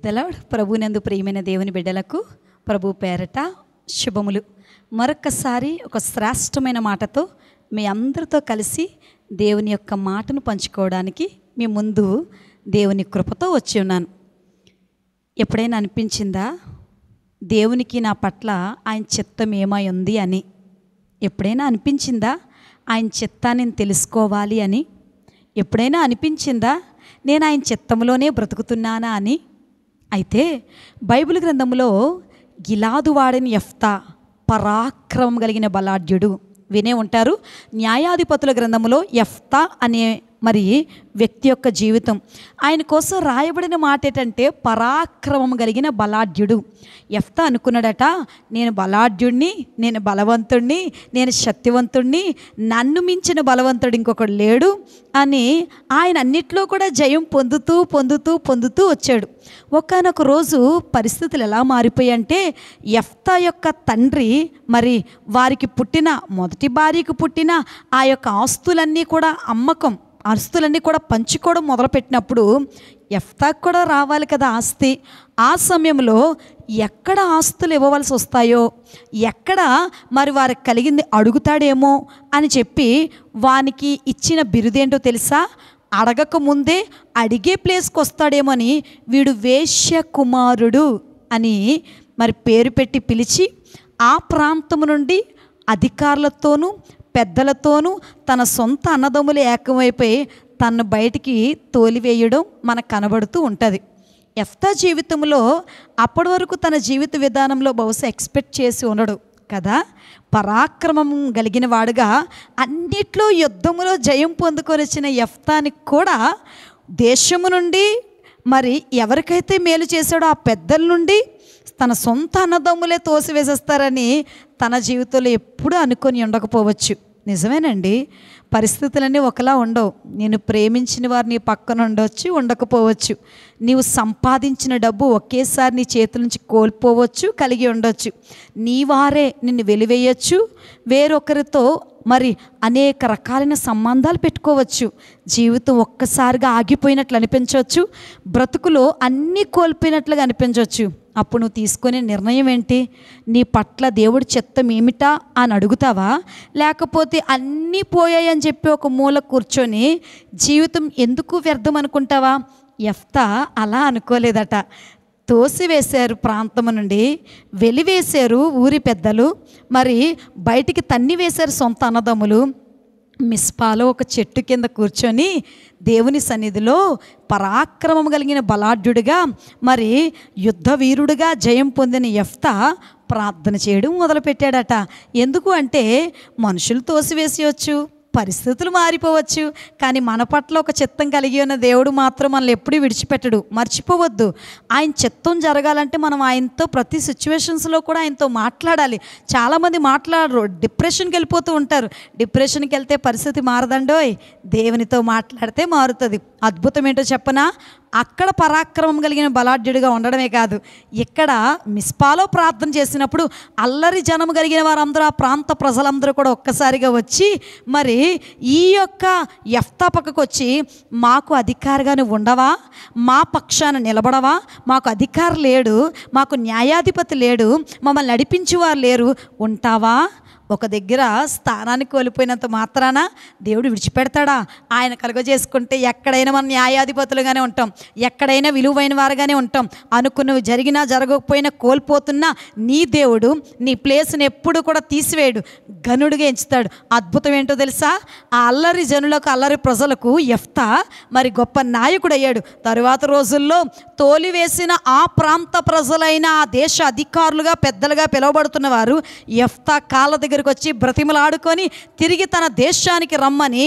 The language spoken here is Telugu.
ప్రభునందు ప్రియమైన దేవుని బిడ్డలకు ప్రభు పేరట శుభములు. మరొకసారి ఒక శ్రేష్టమైన మాటతో మీ అందరితో కలిసి దేవుని యొక్క మాటను పంచుకోవడానికి మీ ముందు దేవుని కృపతో వచ్చి ఉన్నాను. ఎప్పుడైనా అనిపించిందా దేవునికి నా పట్ల ఆయన చిత్తం ఏమై ఉంది అని? ఎప్పుడైనా అనిపించిందా ఆయన చిత్తాన్ని నేను తెలుసుకోవాలి అని? ఎప్పుడైనా అనిపించిందా నేను ఆయన చిత్తంలోనే బ్రతుకుతున్నానా అని? అయితే బైబిల్ గ్రంథంలో గిలాదు వాడని యెఫ్తా పరాక్రమం కలిగిన బలాఢ్యుడు. వినే ఉంటారు. న్యాయాధిపతుల గ్రంథంలో యెఫ్తా అనే వ్యక్తి యొక్క జీవితం, ఆయన కోసం రాయబడిన మాట ఏంటంటే పరాక్రమం కలిగిన బలాఢ్యుడు. యెఫ్తా అనుకున్నాడట, నేను బలాఢ్యుడిని, నేను బలవంతుడిని, నేను శక్తివంతుడిని, నన్ను మించిన బలవంతుడు ఇంకొకడు లేడు అని ఆయన అన్నిట్లో కూడా జయం పొందుతూ వచ్చాడు. ఒకానొక రోజు పరిస్థితులు ఎలా మారిపోయాయంటే యెఫ్తా యొక్క తండ్రి వారికి పుట్టిన మొదటి భార్యకు పుట్టిన ఆ యొక్క ఆస్తులన్నీ కూడా ఆస్తులన్నీ కూడా పంచుకోవడం మొదలుపెట్టినప్పుడు యెఫ్తాకు కూడా రావాలి కదా ఆస్తి. ఆ సమయంలో ఎక్కడ ఆస్తులు ఇవ్వవలసి వస్తాయో, ఎక్కడ వారికి కలిగింది అడుగుతాడేమో అని చెప్పి వానికి ఇచ్చిన బిరుదేంటో తెలుసా? అడగక ముందే అడిగే ప్లేస్కి వస్తాడేమో అని వీడు వేశ్య కుమారుడు అని పేరు పెట్టి పిలిచి ఆ ప్రాంతం నుండి అధికారులతోనూ పెద్దలతోనూ తన సొంత అన్నదమ్ములు ఏకమైపోయి తను బయటికి తోలివేయడం మనకు కనబడుతూ ఉంటుంది. యెఫ్తా జీవితంలో అప్పటి వరకు తన జీవిత విధానంలో బహుశా ఎక్స్పెక్ట్ చేసి ఉండడు కదా. పరాక్రమం కలిగిన వాడుగా అన్నిట్లో యుద్ధములో జయం పొందుకొని వచ్చిన యెఫ్తానికి కూడా దేశము నుండి ఎవరికైతే మేలు చేశాడో ఆ పెద్దల నుండి తన సొంత అన్నదమ్ములే తోసివేసేస్తారని తన జీవితంలో ఎప్పుడూ అనుకొని ఉండకపోవచ్చు. నిజమేనండి, పరిస్థితులన్నీ ఒకలా ఉండవు. నేను ప్రేమించిన వారు నీ పక్కన ఉండవచ్చు, ఉండకపోవచ్చు. నీవు సంపాదించిన డబ్బు ఒకేసారి నీ చేతుల నుంచి కోల్పోవచ్చు, కలిగి ఉండొచ్చు. నీ వారే నిన్ను వెలివేయచ్చు, వేరొకరితో అనేక రకాలైన సంబంధాలు పెట్టుకోవచ్చు. జీవితం ఒక్కసారిగా ఆగిపోయినట్లు అనిపించవచ్చు, బ్రతుకులో అన్నీ కోల్పోయినట్లుగా అనిపించవచ్చు. అప్పుడు నువ్వు తీసుకునే నిర్ణయం ఏంటి? నీ పట్ల దేవుడి చిత్తం ఏమిటా అని అడుగుతావా? లేకపోతే అన్నీ పోయాయని చెప్పి ఒక మూల కూర్చొని జీవితం ఎందుకు వ్యర్థం అనుకుంటావా? యెఫ్తా అలా అనుకోలేదట. తోసివేశారు ప్రాంతం నుండి, వెలివేశారు ఊరి పెద్దలు, బయటికి తన్నివేశారు సొంత అన్నదమ్ములు. మిస్పాలో ఒక చెట్టు కింద కూర్చొని దేవుని సన్నిధిలో పరాక్రమం కలిగిన బలాఢ్యుడిగా యుద్ధ వీరుడిగా జయం పొందిన యెఫ్తా ప్రార్థన చేయడం మొదలుపెట్టాడట. ఎందుకు అంటే మనుషులు తోసివేసేయచ్చు, పరిస్థితులు మారిపోవచ్చు, కానీ మన పట్ల ఒక చిత్తం కలిగి ఉన్న దేవుడు మాత్రం మనల్ని ఎప్పుడూ విడిచిపెట్టడు. మర్చిపోవద్దు, ఆయన చిత్తం జరగాలంటే మనం ఆయనతో ప్రతి సిచ్యువేషన్స్లో కూడా ఆయనతో మాట్లాడాలి. చాలామంది మాట్లాడరు, డిప్రెషన్కి వెళ్ళిపోతూ ఉంటారు. డిప్రెషన్కి వెళ్తే పరిస్థితి మారదండోయ్, దేవునితో మాట్లాడితే మారుతుంది. అద్భుతం ఏంటో చెప్పనా? అక్కడ పరాక్రమం కలిగిన బలాఢ్యుడిగా ఉండడమే కాదు, ఇక్కడ మిస్పాలో ప్రార్థన చేసినప్పుడు అల్లరి జనం కలిగిన వారందరూ, ఆ ప్రాంత ప్రజలందరూ కూడా ఒక్కసారిగా వచ్చి ఈ యొక్క యెఫ్తా పక్కకు వచ్చి, మాకు అధికారిగా నువ్వు ఉండవా? మా పక్షాన నిలబడవా? మాకు అధికారం లేడు, మాకు న్యాయాధిపతి లేడు, మమ్మల్ని నడిపించేవారు లేరు, ఉంటావా? ఒక దగ్గర స్థానాన్ని కోల్పోయినంత మాత్రాన దేవుడు విడిచిపెడతాడా? ఆయన కలుగజేసుకుంటే ఎక్కడైనా మనం న్యాయాధిపతులుగానే ఉంటాం, ఎక్కడైనా విలువైన వారుగానే ఉంటాం. అనుకున్నవి జరిగినా జరగకపోయినా కోల్పోతున్నా నీ దేవుడు నీ ప్లేస్ని ఎప్పుడు కూడా తీసివేయడు, ఘనుడిగా ఎంచుతాడు. అద్భుతం ఏంటో తెలుసా? ఆ అల్లరి జనులకు, అల్లరి ప్రజలకు యెఫ్తా గొప్ప నాయకుడు అయ్యాడు. తరువాత రోజుల్లో తోలివేసిన ఆ ప్రాంత ప్రజలైన ఆ దేశ అధికారులుగా, పెద్దలుగా పిలువబడుతున్న వారు యెఫ్తా కాళ్ళ దగ్గరికి వచ్చి బ్రతిమలాడుకొని తిరిగి తన దేశానికి రమ్మని